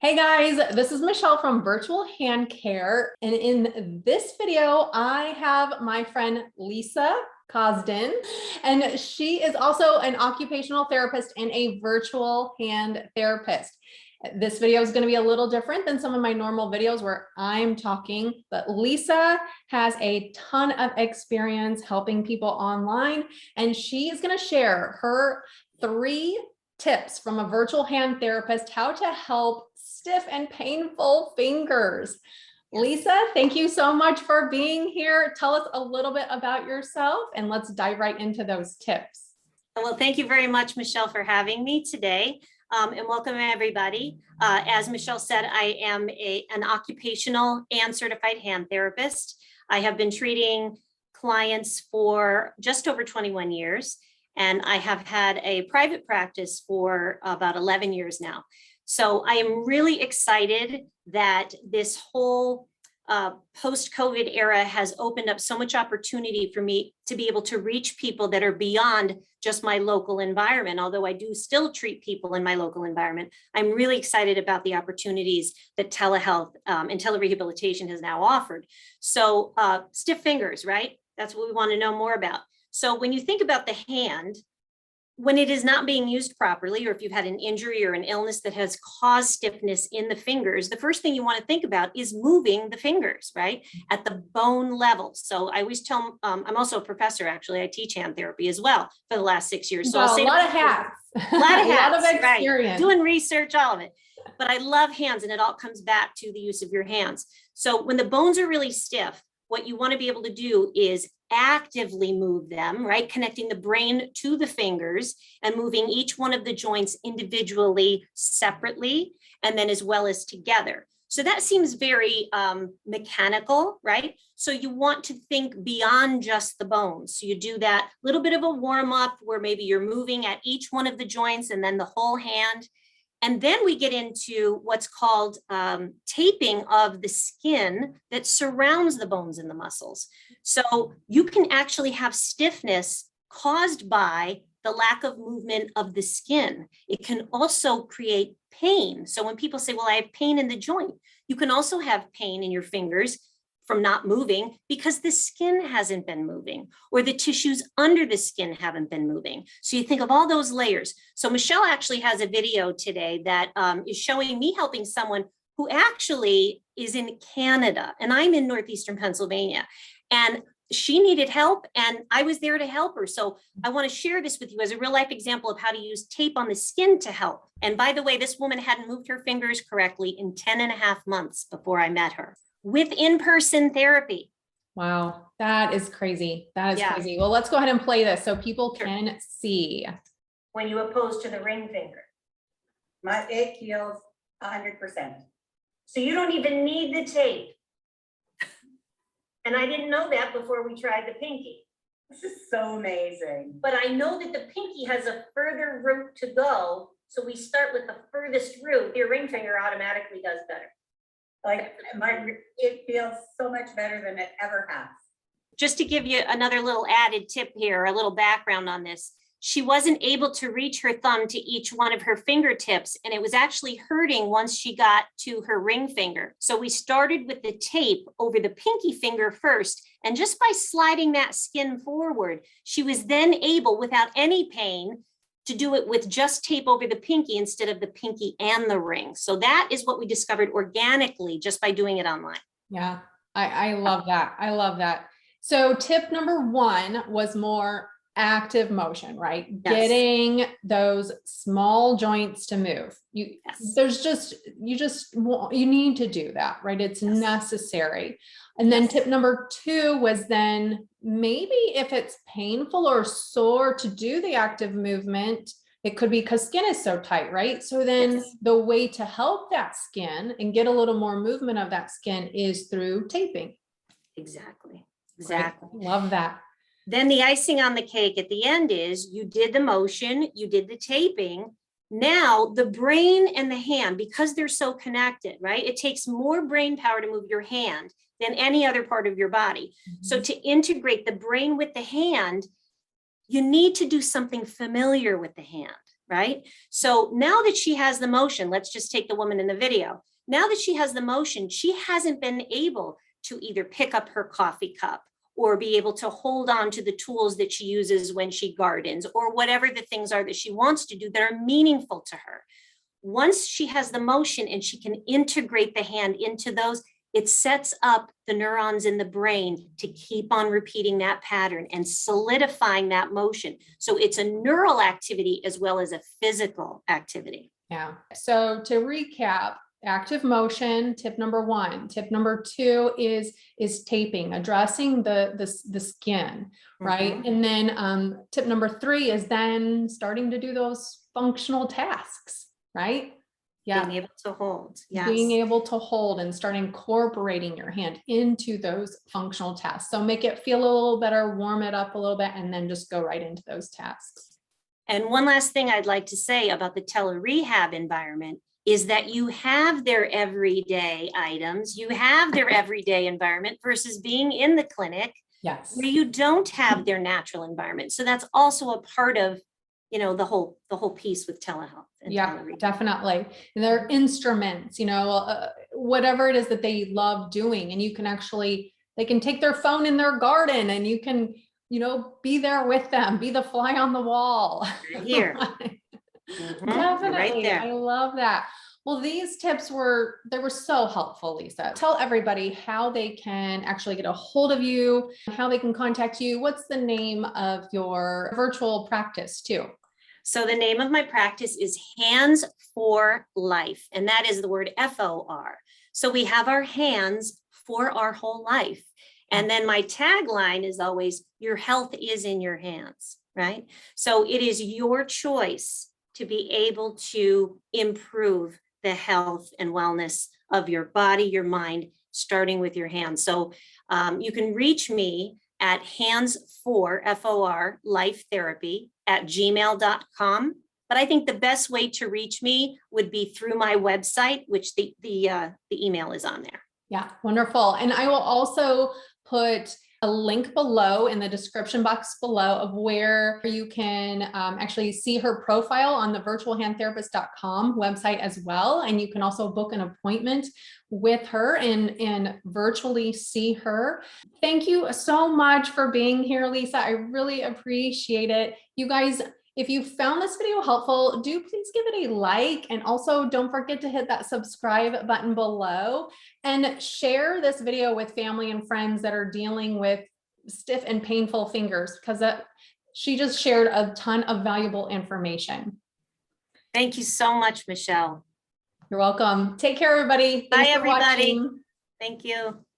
Hey guys, this is Michelle from Virtual Hand Care. And in this video, I have my friend Lisa Kozden, and she is also an occupational therapist and a virtual hand therapist. This video is going to be a little different than some of my normal videos where I'm talking, but Lisa has a ton of experience helping people online, and she is going to share her 3 tips from a virtual hand therapist, how to help stiff and painful fingers. Lisa, thank you so much for being here. Tell us a little bit about yourself and let's dive right into those tips. Well, thank you very much, Michelle, for having me today. And welcome everybody. As Michelle said, I am an occupational and certified hand therapist. I have been treating clients for just over 21 years, and I have had a private practice for about 11 years now. So I am really excited that this whole post-COVID era has opened up so much opportunity for me to be able to reach people that are beyond just my local environment. Although I do still treat people in my local environment, I'm really excited about the opportunities that telehealth and telerehabilitation has now offered. So stiff fingers, right? That's what we want to know more about. So when you think about the hand, when it is not being used properly, or if you've had an injury or an illness that has caused stiffness in the fingers, the first thing you want to think about is moving the fingers, right? At the bone level. So I always tell, I'm also a professor, actually. I teach hand therapy as well for the last 6 years. So well, I'll say a lot of hats. A lot of hats, a lot of experience. Right? Doing research, all of it. But I love hands, and it all comes back to the use of your hands. So when the bones are really stiff, what you want to be able to do is actively move them, right? Connecting the brain to the fingers and moving each one of the joints individually, separately, and then as well as together. So that seems very mechanical, right? So you want to think beyond just the bones. So you do that little bit of a warm up where maybe you're moving at each one of the joints and then the whole hand. And then we get into what's called taping of the skin that surrounds the bones and the muscles. So you can actually have stiffness caused by the lack of movement of the skin. It can also create pain. So when people say, well, I have pain in the joint, you can also have pain in your fingers from not moving because the skin hasn't been moving, or the tissues under the skin haven't been moving. So you think of all those layers. So Michelle actually has a video today that is showing me helping someone who actually is in Canada, and I'm in Northeastern Pennsylvania, and she needed help and I was there to help her. So I want to share this with you as a real life example of how to use tape on the skin to help. And by the way, this woman hadn't moved her fingers correctly in 10.5 months before I met her, with in-person therapy. Wow, that is crazy. That is crazy. Well, let's go ahead and play this so people can see. When you oppose to the ring finger, It heals 100%. so you don't even need the tape. And I didn't know that before we tried the pinky. This is so amazing. But I know that the pinky has a further route to go. So we start with the furthest route. Your ring finger automatically does better. Like it feels so much better than it ever has. Just to give you another little added tip here, a little background on this. She wasn't able to reach her thumb to each one of her fingertips, and it was actually hurting once she got to her ring finger. So we started with the tape over the pinky finger first, and just by sliding that skin forward, she was then able, without any pain, to do it with just tape over the pinky instead of the pinky and the ring. So that is what we discovered organically just by doing it online. Yeah, I love that. I love that. So tip number 1 was more active motion, right? Yes. Getting those small joints to move. You need to do that, right? It's necessary. And then tip number 2 was then maybe if it's painful or sore to do the active movement, it could be because skin is so tight, right? So then the way to help that skin and get a little more movement of that skin is through taping. Exactly. Right? Love that. Then the icing on the cake at the end is you did the motion, you did the taping. Now the brain and the hand, because they're so connected, right? It takes more brain power to move your hand than any other part of your body. So to integrate the brain with the hand, you need to do something familiar with the hand, right? So now that she has the motion, let's just take the woman in the video. Now that she has the motion, she hasn't been able to either pick up her coffee cup or be able to hold on to the tools that she uses when she gardens, or whatever the things are that she wants to do that are meaningful to her. Once she has the motion and she can integrate the hand into those, it sets up the neurons in the brain to keep on repeating that pattern and solidifying that motion. So it's a neural activity as well as a physical activity. Yeah. So to recap, active motion, tip number 1. Tip number 2 is taping, addressing the skin, right? Mhm. And then tip number 3 is then starting to do those functional tasks, right? Yeah. Being able to hold. Yes. Being able to hold and start incorporating your hand into those functional tasks. So make it feel a little better, warm it up a little bit, and then just go right into those tasks. And one last thing I'd like to say about the tele-rehab environment is that you have their everyday items, you have their everyday environment versus being in the clinic Yes. where you don't have their natural environment. So that's also a part of, you know, the whole piece with telehealth. And Yeah, tele-rehab. definitely. And they're instruments, you know, whatever it is that they love doing, and you can actually, they can take their phone in their garden and you can, you know, be there with them, be the fly on the wall. Here. Definitely. Right there. I love that. Well, these tips were so helpful, Lisa. Tell everybody how they can actually get a hold of you, how they can contact you. What's the name of your virtual practice too? So the name of my practice is Hands for Life, and that is the word FOR. So we have our hands for our whole life. And then my tagline is always, your health is in your hands, right? So it is your choice to be able to improve the health and wellness of your body, your mind, starting with your hands. So you can reach me at hands4 life therapy @gmail.com. But I think the best way to reach me would be through my website, which the email is on there. Yeah, wonderful. And I will also put a link below in the description box below of where you can actually see her profile on the virtualhandtherapist.com website as well. And you can also book an appointment with her and virtually see her. Thank you so much for being here, Lisa. I really appreciate it. You guys, if you found this video helpful, do please give it a like, and also don't forget to hit that subscribe button below and share this video with family and friends that are dealing with stiff and painful fingers, because she just shared a ton of valuable information. Thank you so much, Michelle. You're welcome. Take care, everybody. Bye, Thanks for everybody. watching. Thank you.